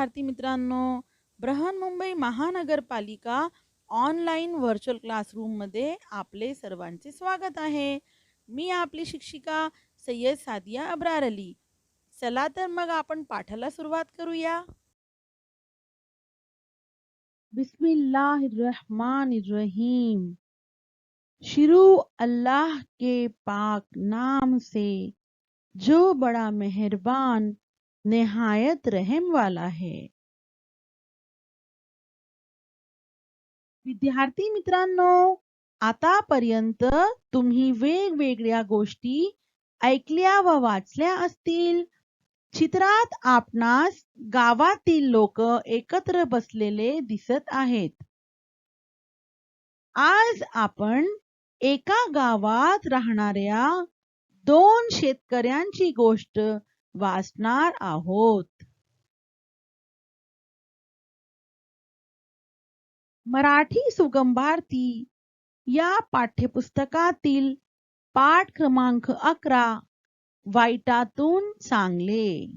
विद्यार्थी मित्रांनो, बृहन्मुंबई महानगरपालिका ऑनलाईन व्हर्च्युअल क्लासरूममध्ये आपले सर्वांचे स्वागत आहे. मी आपली शिक्षिका सय्यद सादिया अब्रार अली. चला तर मग आपण पाठाला सुरुवात करूया. बिस्मिल्लाहिर्रहमानिर्रहीम. शुरू अल्लाह के पाक नाम से जो बड़ा मेहरबान निहायत रहम वाला है. विद्यार्थी मित्रांनो, आतापर्यंत तुम्ही वेगवेगळ्या गोष्टी ऐकल्या व वाचल्या असतील. चित्रात आपणास गावातील लोक एकत्र बसलेले दिसत आहेत. आज आपण एका गावात राहणाऱ्या 2 शेतकऱ्यांची गोष्ट वाचणार आहोत. मराठी सुगम भारती या पाठ्यपुस्तकातील पाठ क्रमांक 11 वाईटातून चांगले.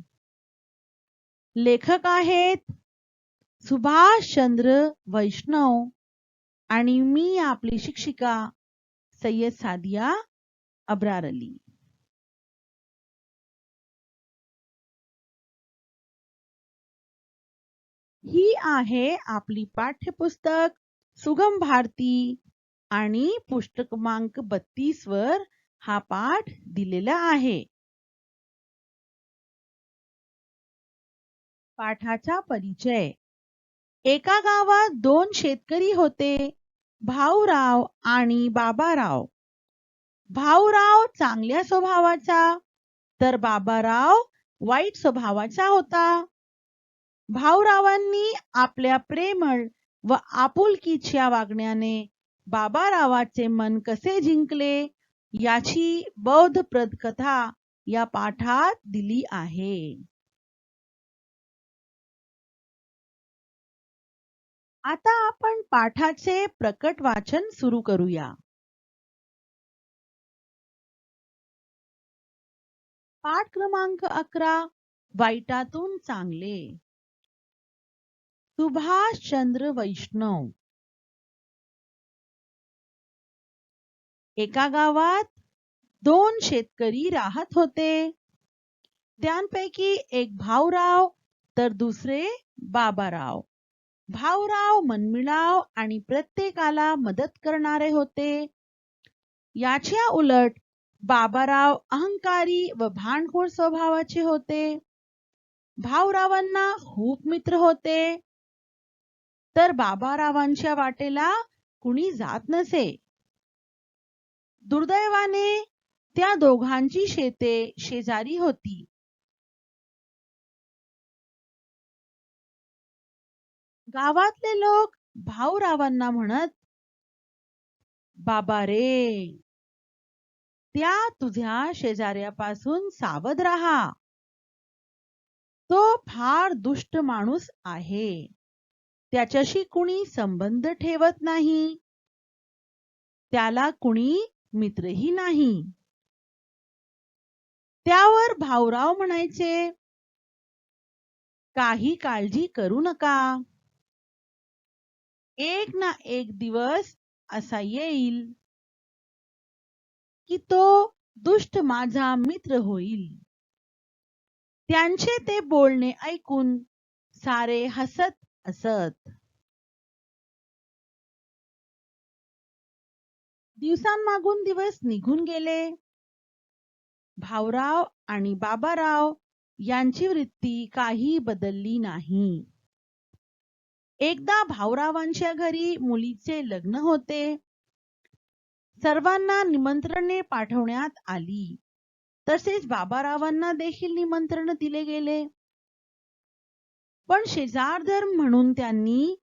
लेखक आहेत सुभाषचंद्र वैष्णव आणि मी आपली शिक्षिका सय्यद सादिया अब्रार अली. ही आहे आपली पाठ्यपुस्तक सुगम भारती आणि पुस्तक क्रमांक 32 वर हा पाठ दिलेला आहे. पाठाचा परिचय. एका गावात 2 शेतकरी होते, भाऊराव आणि बाबाराव. भाऊराव चांगल्या स्वभावाचा तर बाबाराव वाईट स्वभावाचा होता. भाऊरावांनी आपल्या प्रेमळ व आपुलकीच्या वागण्याने बाबारावाचे मन कसे जिंकले याची बोधप्रद कथा या पाठात दिली आहे. आता आपण पाठाचे प्रकट वाचन सुरू करूया. पाठ क्रमांक 11 वाईटातून चांगले. सुभाषचंद्र वैष्णव. एका गावात 2 शेतकरी राहत होते. त्यांपैकी एक भाऊराव तर दुसरे बाबाराव. भाऊराव मनमिळाव आणि प्रत्येकाला मदत करणारे होते. याच्या उलट बाबाराव अहंकारी व भांडखोर स्वभावाचे होते. भाऊरावांना खूप मित्र होते, तर बाबारावांच्या वाटेला कुणी जात नसे. दुर्दैवाने त्या दोघांची शेते शेजारी होती. गावातले लोक भाऊरावांना म्हणत, बाबा रे, त्या तुझ्या शेजाऱ्यापासून सावध राहा. तो फार दुष्ट माणूस आहे. त्याच्याशी कुणी संबंध ठेवत नाही. त्याला कुणी मित्रही नाही. त्यावर भाऊराव म्हणायचे, काही काळजी करू नका. एक ना एक दिवस असा येईल की तो दुष्ट माझा मित्र होईल. त्यांचे ते बोलणे ऐकून सारे हसत असत. दिवसांमागून दिवस निघून गेले. भाऊराव आणि बाबाराव यांची वृत्ती काही बदलली नाही. एकदा भाऊरावांच्या घरी मुलीचे लग्न होते. सर्वांना निमंत्रणे पाठवण्यात आली. तसेच बाबारावांना देखील निमंत्रण दिले गेले. पण शेजारधर्म म्हणून त्यांनी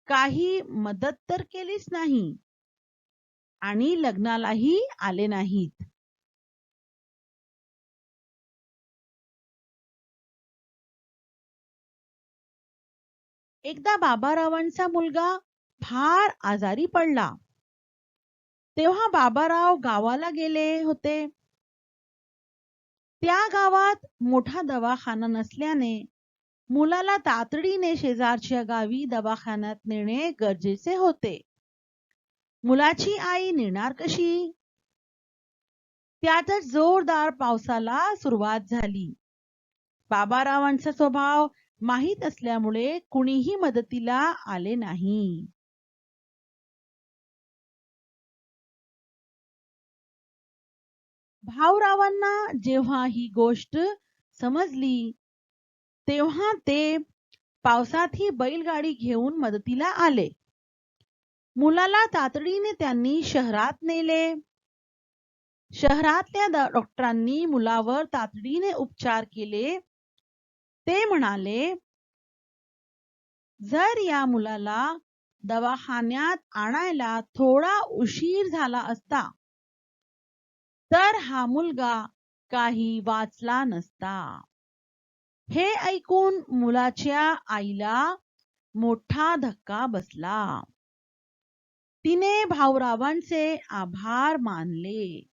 काही मदत तर केलीच नाही आणि लग्नालाही आले नाहीत. एकदा बाबारावांचा मुलगा फार आजारी पडला. तेव्हा बाबाराव गावाला गेले होते. त्या गावात मोठा दवाखाना नसल्याने मुलाला तातडीने शेजारच्या गावी दवाखान्यात नेणे गरजेचे होते. मुलाची आई नेणार कशी? त्यातच जोरदार पावसाला सुरुवात झाली. बाबारावांचा स्वभाव माहीत असल्यामुळे कुणीही मदतीला आले नाही. भाऊरावांना जेव्हा ही गोष्ट समजली तेव्हा ते पावसातही बैलगाडी घेऊन मदतीला आले. मुलाला तातडीने त्यांनी शहरात नेले. शहरातल्या डॉक्टरांनी मुलावर तातडीने उपचार केले. ते म्हणाले, जर या मुलाला दवाखान्यात आणायला थोडा उशीर झाला असता तर हा मुलगा काही वाचला नसता. हे ऐकून मुलाच्या आईला मोठा धक्का बसला. तिने भाऊरावांचे आभार मानले.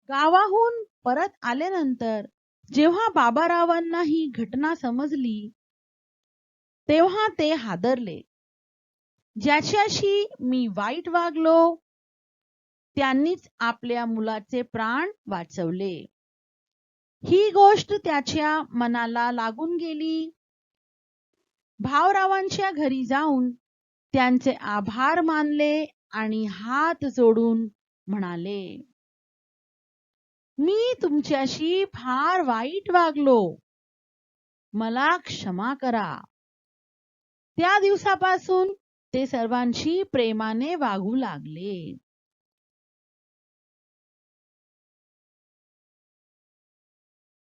गावाहून परत आल्यानंतर जेव्हा बाबारावांना ही घटना समजली तेव्हा ते हादरले. ज्याच्याशी मी वाईट वागलो त्यांनीच आपल्या मुलाचे प्राण वाचवले. ही गोष्ट त्याच्या मनाला लागून गेली. भाऊरावांच्या घरी जाऊन त्यांचे आभार मानले आणि हात जोडून म्हणाले, मी तुमच्याशी फार वाईट वागलो. मला क्षमा करा. त्या दिवसापासून ते सर्वांशी प्रेमाने वागू लागले.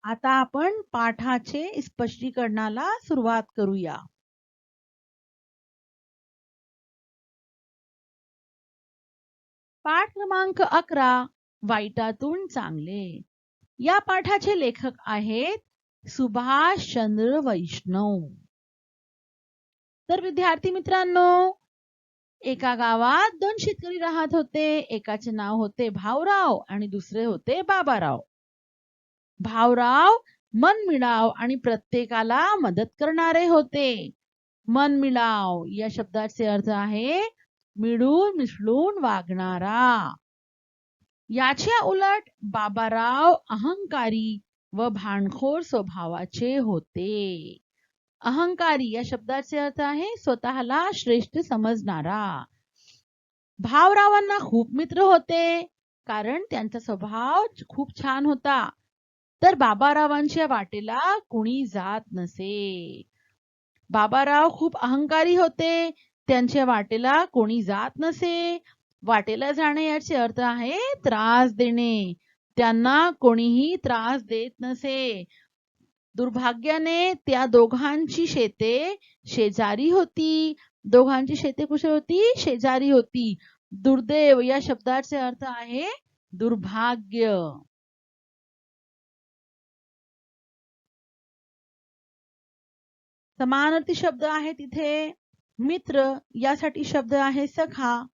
आता आपण पाठाचे स्पष्टीकरणाला सुरुवात करूया. पाठ क्रमांक 11 वाईटातून चांगले. या पाठाचे लेखक आहेत सुभाषचंद्र वैष्णव. तर विद्यार्थी मित्रांनो, एका गावात दोन शेतकरी राहत होते. एकाचे नाव होते भाऊराव आणि दुसरे होते बाबाराव. भाऊराव मनमिळाव आणि प्रत्येकाला मदत करणारे होते. मनमिळाव या शब्दाचे अर्थ आहे मिळून मिसळून वागणारा. याच्या उलट बाबाराव अहंकारी व भांडखोर स्वभावाचे होते. अहंकारी या शब्दाचे अर्थ आहे स्वतःला श्रेष्ठ समजणारा. भाऊरावांना खूप मित्र होते कारण त्यांचा स्वभाव खूप छान होता. तर बाबारावांच्या वाटेला कुणी जात नसे. बाबाराव खूप अहंकारी होते, त्यांच्या वाटेला कोणी जात नसे. वाटेला जाणे याचे अर्थ आहे त्रास देणे. त्यांना कोणीही त्रास देत नसे. दुर्भाग्याने त्या दोघांची शेते शेजारी होती. दोघांची शेते कुठे होती? शेजारी होती. दुर्दैव या शब्दाचे अर्थ आहे दुर्भाग्य. समानार्थी शब्द आहे तिथे. मित्र यासाठी शब्द आहे सखा.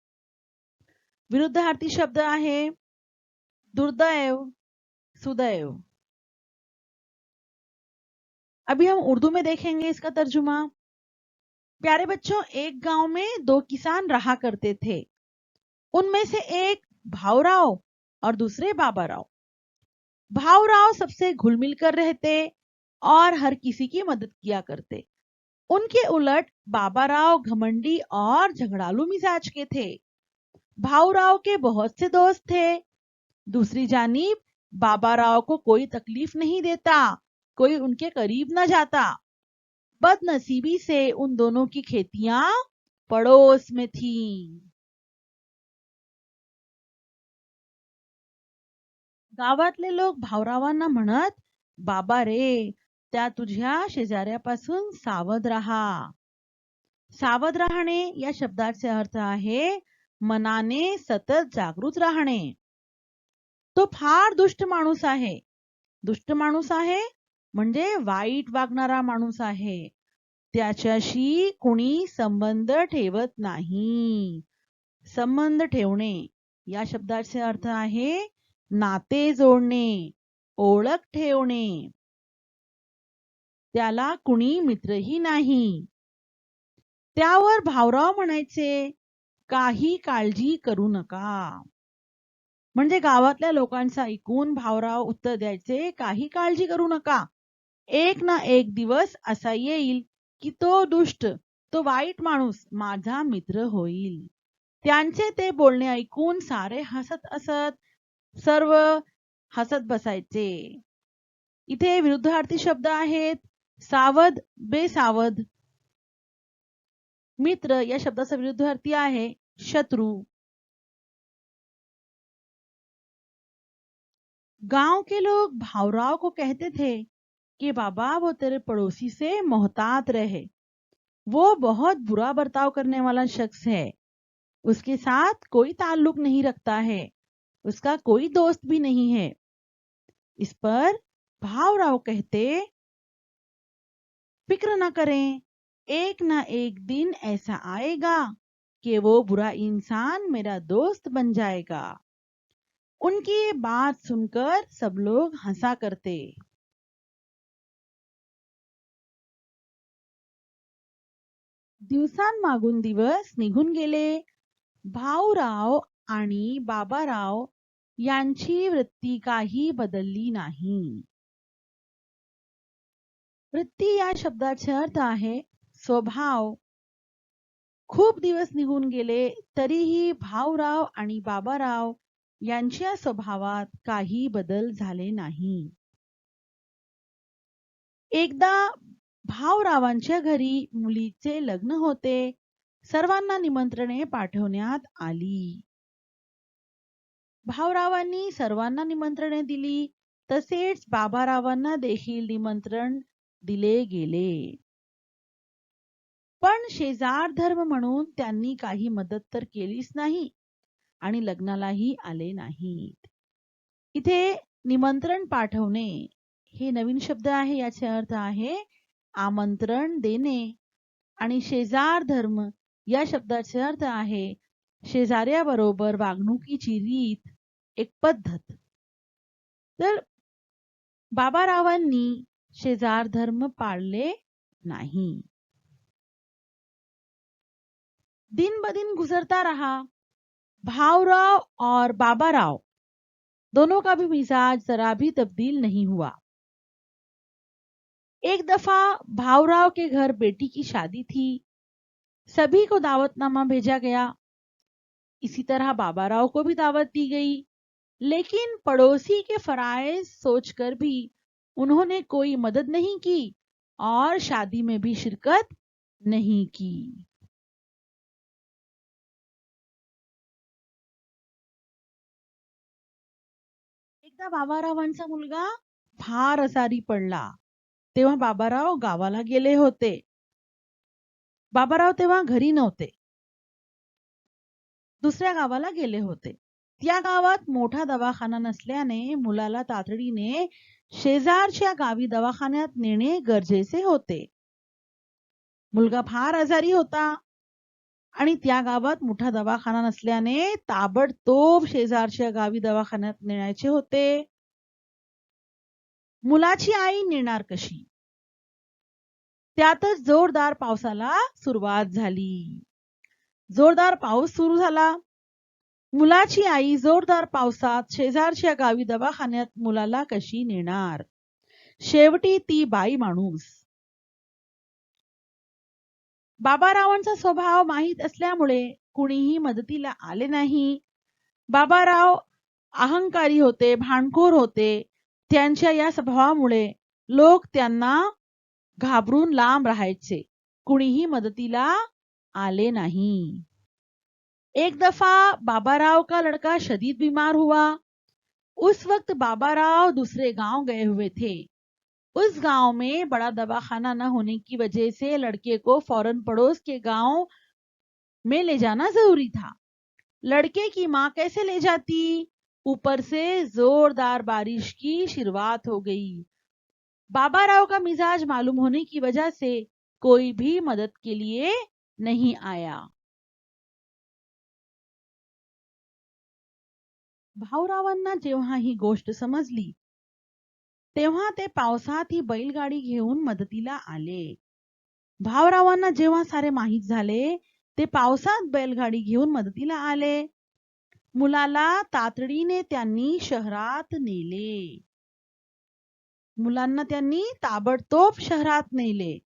विरुद्धार्थी शब्द आहे दुर्दैव, सुदैव. अभी हम उर्दू में देखेंगे इसका तर्जुमा। प्यारे बच्चों, एक गांव में दो किसान रहा करते थे। उनमें से एक भाऊराव और दूसरे बाबाराव। भाऊराव सबसे घुल मिल कर रहते और हर किसी की मदद किया करते। उनके उलट बाबाराव घमंडी और झगड़ालू मिजाज के थे। भाऊराव के बहुत से दोस्त थे। दूसरी जानिब बाबाराव को कोई तकलीफ नहीं देता, कोई उनके करीब न जाता। बदनसीबी से उन दोनों की खेतियां पड़ोस में थीं। गावातले लोक भाऊरावांना म्हणत, बाबा रे, त्या तुझ्या शेजाऱ्यापासून सावध राहा. सावध राहणे या शब्दाचे अर्थ आहे मनाने सतत जागृत राहणे. तो फार दुष्ट माणूस आहे. दुष्ट माणूस आहे म्हणजे वाईट वागणारा माणूस आहे. त्याच्याशी कुणी संबंध ठेवत नाही. संबंध ठेवणे या शब्दाचे अर्थ आहे नाते जोडणे. ओळख ठेवणे. त्याला कुणी मित्रही नाही. त्यावर भाऊराव म्हणायचे, काही काळजी करू नका. म्हणजे गावातल्या लोकांचं ऐकून भाऊराव उत्तर द्यायचे, काही काळजी करू नका. एक ना एक दिवस असा येईल की तो दुष्ट, तो वाईट माणूस माझा मित्र होईल. त्यांचे ते बोलणे ऐकून सारे हसत हसत सर्व हसत बसायचे. इथे विरुद्धार्थी शब्द आहेत सावध, बेसावध. मित्र या शब्दाचा विरुद्धार्थी आहे शत्रु. गांव के लोग भावराव को कहते थे कि बाबा वो तेरे पड़ोसी से मोहतात रहे, वो बहुत बुरा बर्ताव करने वाला शख्स है, उसके साथ कोई ताल्लुक नहीं रखता है, उसका कोई दोस्त भी नहीं है। इस पर भावराव कहते, फिक्र न करें, एक ना एक दिन ऐसा आएगा कि वो बुरा इंसान मेरा दोस्त बन जाएगा। उनकी ये बात सुनकर सब लोग हंसा करते। दिवसांमागून दिवस निघून गेले. भाऊराव आणि बाबाराव यांची वृत्ती काही बदलली नाही. वृत्ती या शब्दाचे अर्थ आहे स्वभाव. खूप दिवस निघून गेले तरीही भाऊराव आणि बाबाराव यांच्या स्वभावात काही बदल झाले नाही. एकदा भाऊरावांच्या घरी मुलीचे लग्न होते. सर्वांना निमंत्रणे पाठवण्यात आली. भाऊरावांनी सर्वांना निमंत्रणे दिली, तसेच बाबारावांना देखील निमंत्रण दिले गेले. पण शेजार धर्म म्हणून त्यांनी काही मदत तर केलीच नाही आणि लग्नालाही आले नाहीत. इथे निमंत्रण पाठवणे हे नवीन शब्द आहे. याचे अर्थ आहे आमंत्रण देणे. आणि शेजार धर्म या शब्दाचे अर्थ आहे शेजाऱ्याबरोबर वागणुकीची रीत, एक पद्धत. तर बाबारावांनी शेजार धर्म पाळले नाही. दिन ब दिन गुजरता रहा. भाऊराव और बाबाराव दोनों का भी मिजाज जरा भी तब्दील नहीं हुआ. एक दफा भाऊराव के घर बेटी की शादी थी. सभी को दावतनामा भेजा गया. इसी तरह बाबाराव को भी दावत दी गई. लेकिन पड़ोसी के फराइज सोचकर भी उन्होंने कोई मदद नहीं की और शादी में भी शिरकत नहीं की. एकदा बाबारावांचा मुलगा फार आजारी पडला. तेव्हा बाबाराव गावाला गेले होते. बाबाराव तेव्हा घरी नव्हते, दुसऱ्या गावाला गेले होते. त्या गावात मोठा दवाखाना नसल्याने मुलाला तातडीने शेजारच्या गावी दवाखान्यात नेणे गरजेचे होते. मुलगा फार आजारी होता आणि त्या गावात मोठा दवाखाना नसल्याने ताबडतोब शेजारच्या गावी दवाखान्यात नेण्याचे होते. मुलाची आई नेणार कशी? त्यातच जोरदार पावसाला सुरुवात झाली. जोरदार पाऊस सुरू झाला. मुलाची आई जोरदार पावसात शेजारच्या गावी दवाखान्यात मुलाला कशी नेणार? शेवटी ती बाई माणूस. बाबारावांचा स्वभाव माहीत असल्यामुळे कुणीही मदतीला आले नाही. बाबाराव अहंकारी होते, भांडखोर होते. त्यांच्या या स्वभावामुळे लोक त्यांना घाबरून लांब राहायचे. कुणीही मदतीला आले नहीं. एक दफा बाबाराव का लड़का शदीद बीमार हुआ. उस वक्त बाबाराव दूसरे गांव गए हुए थे. उस गांव में बड़ा दवाखाना न होने की वजह से लड़के को फौरन पड़ोस के गांव में ले जाना जरूरी था. लड़के की माँ कैसे ले जाती? ऊपर से जोरदार बारिश की शुरुआत हो गई. बाबाराव का मिजाज मालूम होने की वजह से कोई भी मदद के लिए नहीं आया. भाऊरावांना जेव्हा ही गोष्ट समजली तेव्हा ते पावसात ही बैलगाडी घेऊन मदतीला आले. भावरावांना जेव्हा सारे माहीत झाले, ते पावसात बैलगाडी घेऊन मदतीला आले. मुलाला तातडीने त्यांनी शहरात नेले. मुलांना त्यांनी ताबडतोब शहरात नेले.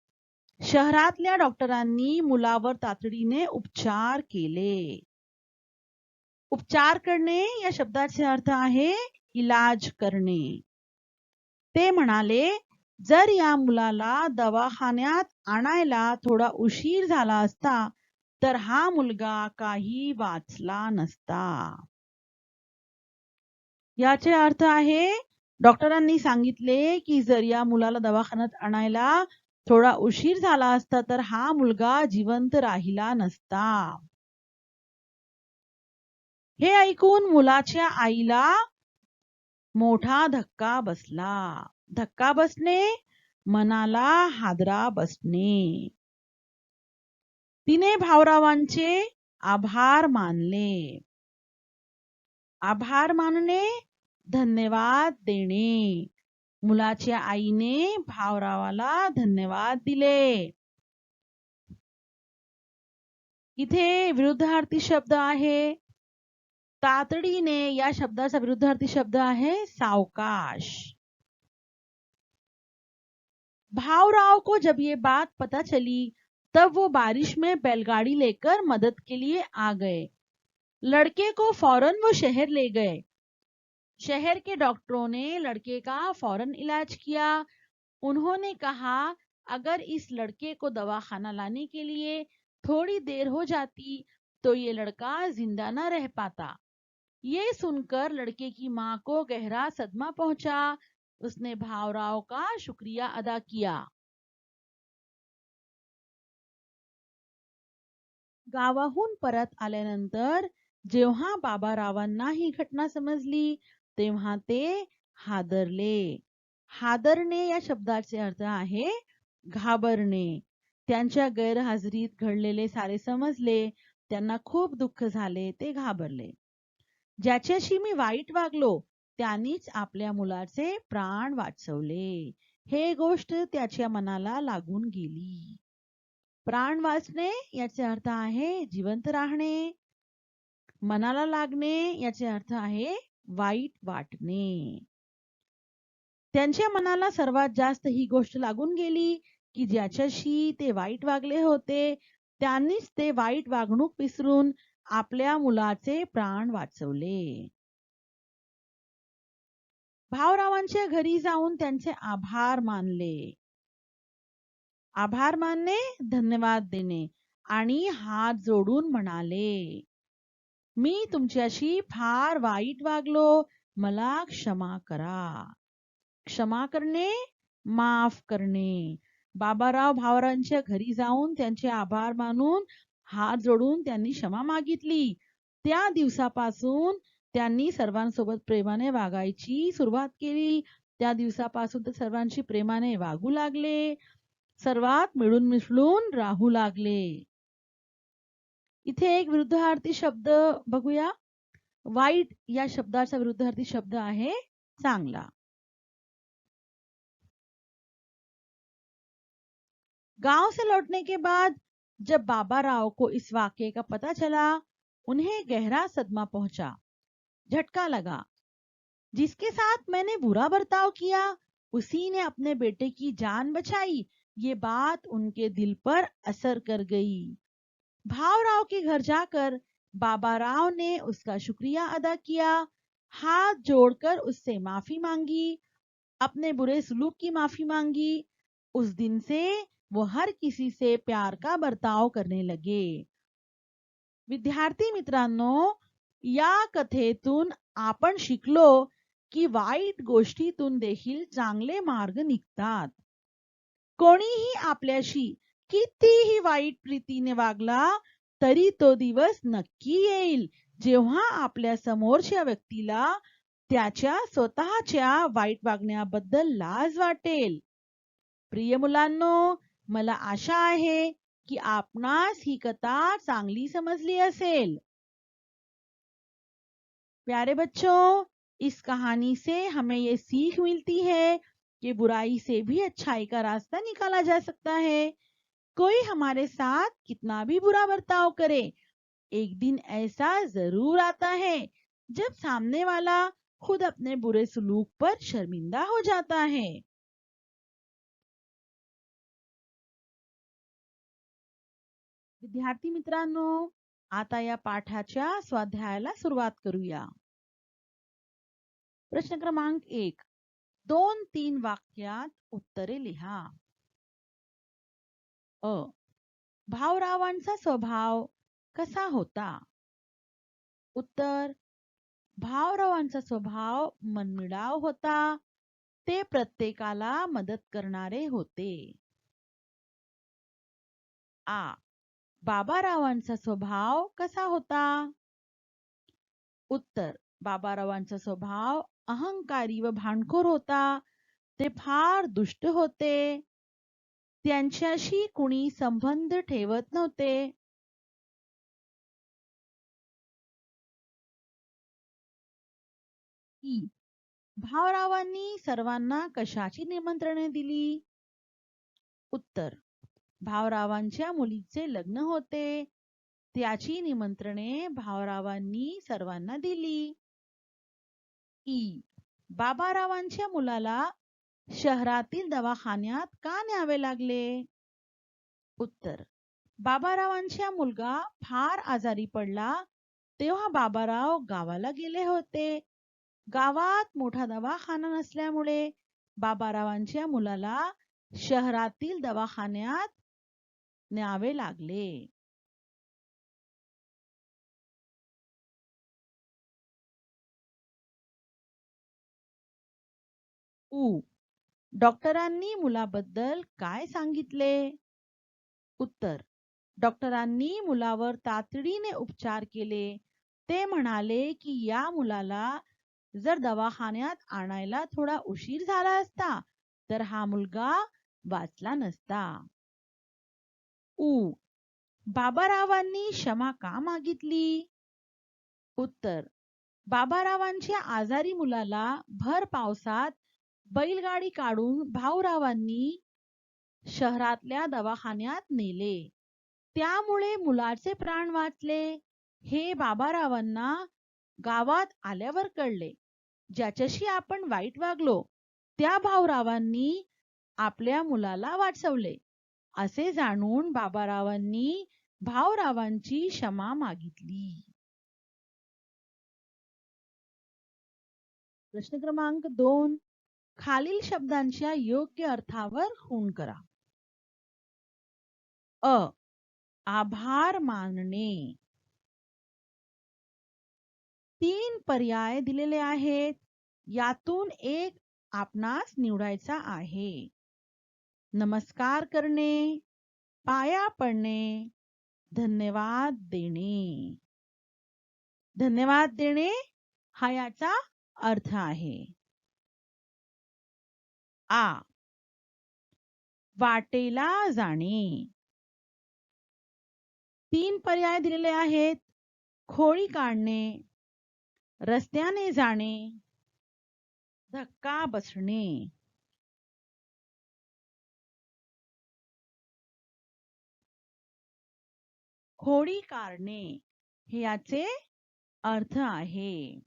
शहरातल्या डॉक्टरांनी मुलावर तातडीने उपचार केले. उपचार करणे या शब्दाचे अर्थ आहे इलाज करणे. ते म्हणाले, जर या मुलाला दवाखान्यात आणायला थोडा उशीर झाला असता तर हा मुलगा काही वाचला नसता. याचे अर्थ आहे, डॉक्टरांनी सांगितले की जर या मुलाला दवाखान्यात आणायला थोडा उशीर झाला असता तर हा मुलगा जिवंत राहिला नसता. हे ऐकून मुलाच्या आईला मोठा धक्का बसला. धक्का बसणे, मनाला हादरा बसणे. तिने भावरावांचे आभार मानले. आभार मानणे, धन्यवाद देणे. मुलाच्या आईने भावरावाला धन्यवाद दिले. इथे विरुद्धार्थी शब्द आहे तातडीने. या शब्दाचा विरुद्धार्थी शब्द आहे सावकाश. भावराव को जब ये बात पता चली तब वो बारिश में बैलगाड़ी लेकर मदद के लिए आ गए. लड़के को फौरन वो शहर ले गए. शहर के डॉक्टरों ने लड़के का फौरन इलाज किया. उन्होंने कहा अगर इस लड़के को दवाखाना लाने के लिए थोड़ी देर हो जाती तो ये लड़का जिंदा न रह पाता. ये सुनकर लड़के की मां को गहरा सदमा पहुंचा. उसने भावराव का शुक्रिया अदा किया. गावाहून परत आल्यानंतर जेव्हा बाबारावांना ही घटना समजली तेव्हा ते हादरले. हादरणे या शब्दाचे अर्थ आहे घाबरणे. त्यांच्या गैरहजेरीत घडलेले सारे समजले. त्यांना खूप दुःख झाले. ते घाबरले. ज्याच्याशी मी वाईट वागलो त्यांनीच आपल्या मुलाचे प्राण वाचवले. हे गोष्ट त्याच्या मनाला लागून गेली. प्राण वाचणे याचे अर्थ आहे जिवंत राहणे. मनाला लागणे याचे अर्थ आहे वाईट वाटणे. त्यांच्या मनाला सर्वात जास्त ही गोष्ट लागून गेली की ज्याच्याशी ते वाईट वागले होते त्यांनीच ते वाईट वागणूक विसरून आपल्या मुलाचे प्राण वाचवले. भावरावांच्या घरी जाऊन त्यांचे आभार मानले. आभार मानणे, धन्यवाद देणे आणि हात जोडून म्हणाले, मी तुमच्याशी फार वाईट वागलो, मला क्षमा करा. क्षमा करणे, माफ करणे. बाबाराव भावरांच्या घरी जाऊन त्यांचे आभार मानून हात जोडून त्यांनी क्षमा मागितली. त्या दिवसापासून त्यांनी सर्वांसोबत प्रेमाने वागायची सुरुवात केली. त्या दिवसापासून ते सर्वांशी प्रेमाने वागू लागले. सर्वात मिळून मिसळून राहू लागले. इथे एक विरुद्धार्थी शब्द बघूया. वाईट या शब्दाचा विरुद्धार्थी शब्द आहे चांगला. गांव से लौटने के बाद जब बाबा राव को इस वाक्य का पता चला उन्हें गहरा सदमा पहुंचा. झटका लगा. जिसके साथ मैंने बुरा बर्ताव किया उसी ने अपने बेटे की जान बचाई. ये बात उनके दिल पर असर कर गई. भावराव के घर जाकर बाबा राव ने उसका शुक्रिया अदा किया. हाथ जोड़कर उससे माफी मांगी. अपने बुरे सलूक की माफी मांगी. उस दिन से वो हर किसी से प्यार का बर्ताव करने लगे. विद्यार्थी मित्रांनो, या कथेतून आपण शिकलो की वाईट गोष्टीतून देखील चांगले मार्ग निघतात. कोणीही आपल्याशी कितीही वाईट प्रीतीने वागला तरी तो दिवस नक्की येईल जेव्हा आपल्या समोरच्या व्यक्तीला त्याच्या स्वतःच्या वाईट वागण्याबद्दल लाज वाटेल. प्रिय मुलांनो, मला आशा आहे कि आपणास ही कथा चांगली समजली असेल. प्यारे बच्चों, इस कहानी से हमें ये सीख मिलती है कि बुराई से भी अच्छाई का रास्ता निकाला जा सकता है। कोई हमारे साथ कितना भी बुरा बर्ताव करे, एक दिन ऐसा जरूर आता है जब सामने वाला खुद अपने बुरे सलूक पर शर्मिंदा हो जाता है। विद्यार्थी मित्रांनो, आता या पाठाच्या स्वाध्यायाला सुरुवात करूया. प्रश्न क्रमांक 1. 2-3 वाक्यात उत्तरे लिहा. अ. भाऊरावांचा स्वभाव कसा होता? उत्तर. भाऊरावांचा स्वभाव मनमिळाव होता. ते प्रत्येकाला मदत करणारे होते. आ. बाबारावांचा स्वभाव कसा होता? उत्तर. बाबारावांचा स्वभाव अहंकारी व भांडखोर होता. ते फार दुष्ट होते. त्यांच्याशी कुणी संबंध ठेवत नव्हते. ई. भाऊरावांनी सर्वांना कशाची निमंत्रणे दिली? उत्तर. भाऊरावांच्या मुलीचे लग्न होते. त्याची निमंत्रणे भाऊरावांनी सर्वांना दिली. ई. बाबारावांच्या मुलाला शहरातील दवाखान्यात का न्यावे लागले? उत्तर. बाबारावांचा मुलगा फार आजारी पडला तेव्हा बाबाराव गावाला गेले होते. गावात मोठा दवाखाना नसल्यामुळे बाबारावांच्या मुलाला शहरातील दवाखान्यात न्यावे लागले. उ. डॉक्टरांनी मुलाबद्दल काय सांगितले? उत्तर. डॉक्टरांनी मुलावर तातडीने उपचार केले. ते म्हणाले की या मुलाला जर दवाखान्यात आणायला थोडा उशीर झाला असता तर हा मुलगा वाचला नसता. उ. बाबारावांनी क्षमा का मागितली? उत्तर. बाबारावांच्या आजारी मुलाला भर पावसात बैलगाडी काढून भाऊरावांनी शहरातल्या दवाखान्यात नेले. त्यामुळे मुलाचे प्राण वाचले हे बाबारावांना गावात आल्यावर कळले. ज्याच्याशी आपण वाईट वागलो त्या भाऊरावांनी आपल्या मुलाला वाचवले असे जाणून बाबारावांनी भाऊरावांची क्षमा मागितली. प्रश्न क्रमांक 2. खालील शब्दांच्या योग्य अर्थावर खूण करा. अ. आभार मानणे. 3 पर्याय दिलेले आहेत. यातून एक आपणास निवडायचा आहे. नमस्कार करणे, पाया पडणे, धन्यवाद देणे. धन्यवाद देणे हा याचा अर्थ आहे. आ. वाटेला जाणे. 3 पर्याय दिलेले आहेत. खोळी काढणे, रस्त्याने जाणे, धक्का बसणे. खोडी काढणे हे याचे अर्थ आहे.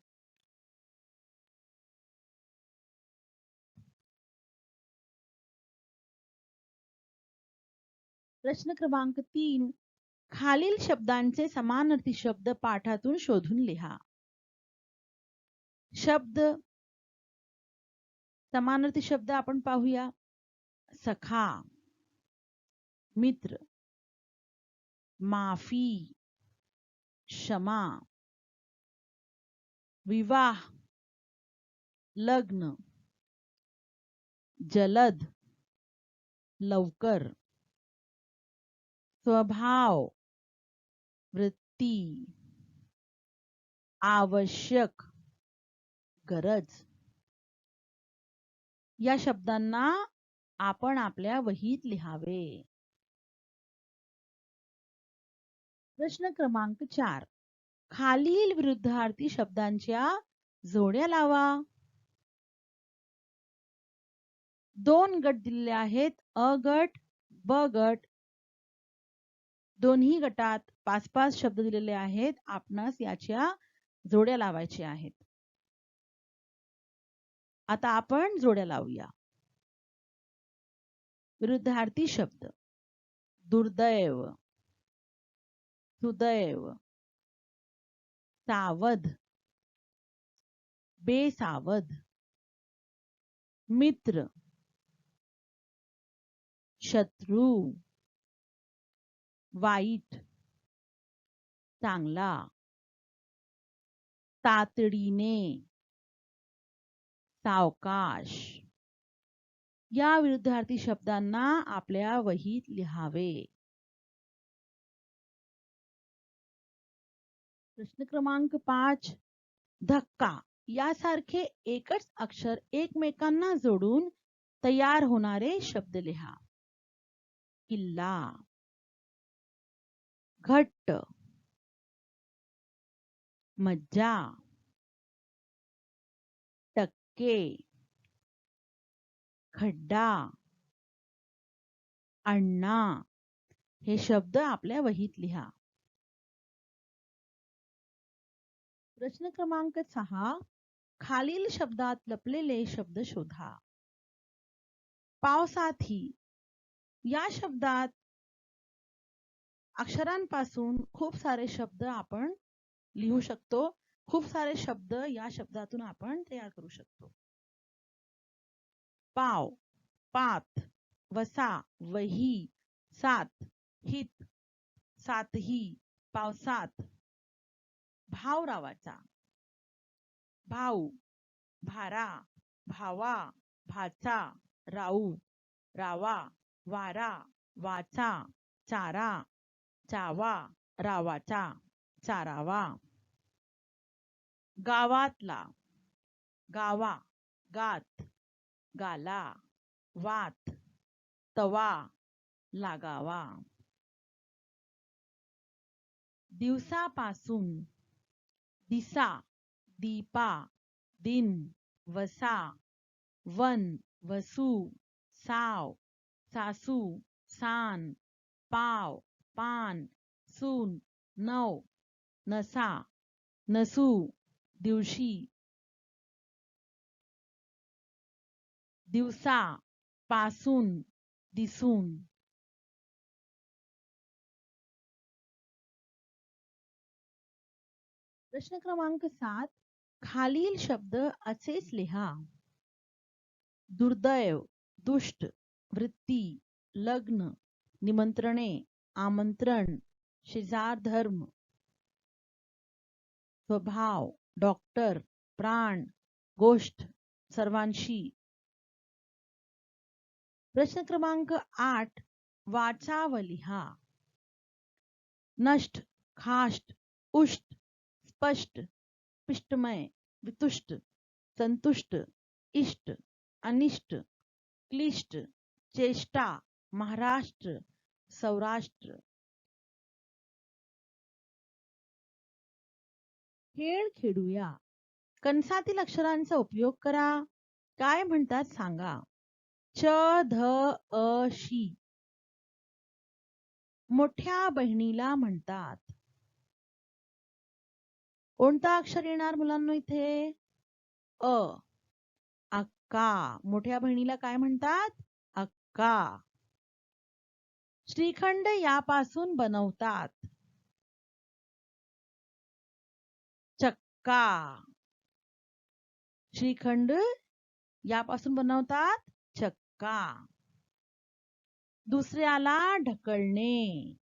प्रश्न क्रमांक 3. खालील शब्दांचे समानार्थी शब्द पाठातून शोधून लिहा. शब्द समानार्थी शब्द आपण पाहूया. सखा, मित्र, माफी, क्षमा, विवाह, लग्न, जलद, लवकर, स्वभाव, वृत्ती, आवश्यक, गरज. या शब्दांना आपण आपल्या वहीत लिहावे. प्रश्न क्रमांक 4. खालील विरुद्धार्थी शब्दांच्या जोड्या लावा. दोन गट दिलेले आहेत, अ गट, ब गट. दोन्ही गटात 5-5 शब्द दिलेले आहेत. आपणास याच्या जोड्या लावायच्या आहेत. आता आपण जोड्या लावूया. विरुद्धार्थी शब्द: दुर्दैव, सुदैव, सावध, बेसावध, मित्र, शत्रू, वाईट, चांगला, तातडीने, सावकाश. या विरुद्धार्थी शब्दांना आपल्या वहीत लिहावे. प्रश्न क्रमांक 5. धक्का यासारखे एकच अक्षर एकमेकांना जोडून तयार होणारे शब्द लिहा. किल्ला, घट्ट, मज्जा, टक्के, खड्डा, अण्णा. हे शब्द आपल्या वहीत लिहा. प्रश्न क्रमांक 6. खालील शब्दात लपलेले शब्द शोधा. पावसाथी या शब्दात अक्षरांपासून खूप सारे शब्द आपण लिहू शकतो. खूप सारे शब्द या शब्दातून आपण तयार करू शकतो. पाव, पात, वसा, वही, सात, हित, सातही, पावसात. भावरावाचा: भाऊ, भारा, भावा, भाचा, राऊ, रावा, वारा, वाचा, चारा, चावा, रावाचा, चारावा. गावातला: गावा, गात, गाला, वात, तवा, लागावा. दिवसापासून: दिसा, दीपा, दिन, वसा, वन, वसू, साव, सासू, सान, पाव, पान, सून, नव, नसा, नसू, दिवशी. दिवसा, पासून, दिसून. प्रश्न क्रमांक 7. खालील शब्द असेच लिहा. दुर्दैव, दुष्ट, वृत्ती, लग्न, निमंत्रणे, आमंत्रण, शेजार धर्म. स्वभाव, डॉक्टर, प्राण, गोष्ट, सर्वांशी. प्रश्न क्रमांक 8. वाचा व लिहा. नष्ट, खाष्ट, उष्ट, स्पष्ट, पिष्टमय, वितुष्ट, संतुष्ट, इष्ट, अनिष्ट, क्लिष्ट, चेष्टा, महाराष्ट्र, सौराष्ट्र. खेळ खेळूया. कंसातील अक्षरांचा उपयोग करा. काय म्हणतात सांगा. च, ध, अ, शी. मोठ्या बहिणीला म्हणतात. कोणता अक्षर येणार मुलांना इथे? अ. अक्का. मोठ्या बहिणीला काय म्हणतात? अक्का. श्रीखंड यापासून बनवतात. चक्का. श्रीखंड यापासून बनवतात. चक्का. दुसऱ्याला ढकलणे.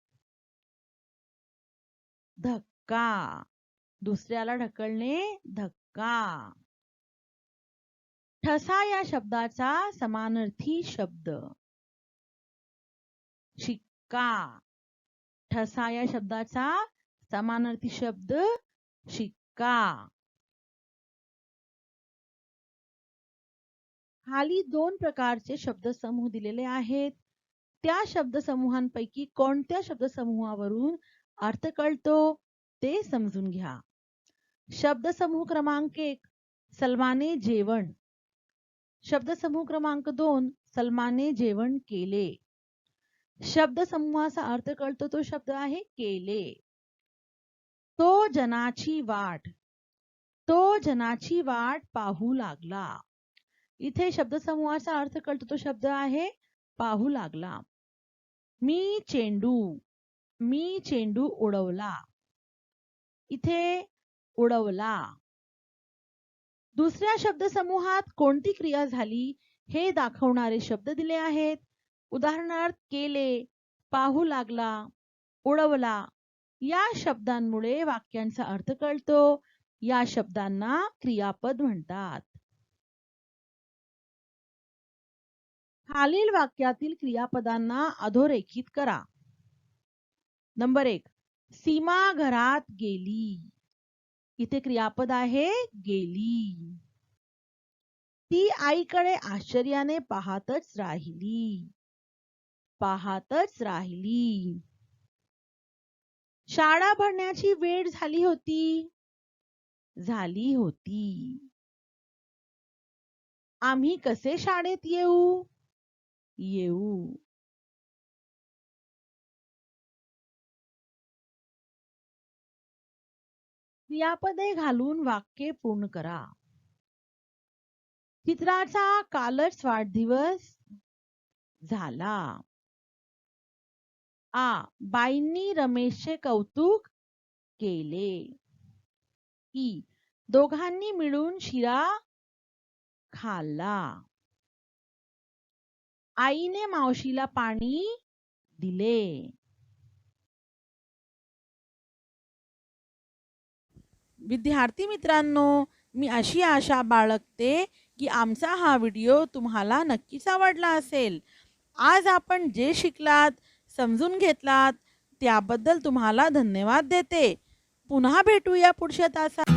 धक्का. दुसऱ्याला ढकलणे. धक्का. ठसा या शब्दाचा समानार्थी शब्द. शिक्का. ठसा या शब्दाचा समानार्थी शब्द शिक्का. खाली 2 प्रकारचे शब्दसमूह दिलेले आहेत. त्या शब्दसमूहांपैकी कोणत्या शब्दसमूहावरून अर्थ कळतो ते समजून घ्या. शब्दसमूह क्रमांक 1. सलमाने जेवण. शब्दसमूह क्रमांक 2, सलमाने जेवण केले. शब्दसमूहाचा अर्थ कळतो तो शब्द आहे केले. तो जनाची वाट पाहू लागला. इथे शब्दसमूहाचा अर्थ कळतो तो शब्द आहे पाहू लागला. मी चेंडू उडवला. इथे उडवला. दुसऱ्या शब्दसमूहात कोणती क्रिया झाली हे दाखवणारे शब्द दिले आहेत. उदाहरणार्थ केले, पाहू लागला, उडवला. या शब्दांमुळे वाक्यांचा अर्थ कळतो. या शब्दांना क्रियापद म्हणतात. खालील वाक्यातील क्रियापदांना अधोरेखित करा. नंबर 1, सीमा घरात गेली. इथे क्रियापद आहे गेली. ती आईकडे आश्चर्याने पाहतच राहिली. शाळा भरण्याची वेळ झाली होती. आम्ही कसे शाळेत येऊ. क्रियापदे घालून वाक्य पूर्ण करा. चित्राचा कालच वाढदिवस झाला. बाईंनी रमेशचे कौतुक केले. दोघांनी मिळून शिरा खाल्ला. आईने मावशीला पाणी दिले. विद्यार्थी मित्रांनो, मी अशी आशा बाळगते की आमचा हा व्हिडिओ तुम्हाला नक्कीच आवडला असेल. आज आपण जे शिकलात, समजून घेतलात त्याबद्दल तुम्हाला धन्यवाद देते. पुन्हा भेटूया पुढच्या तासात.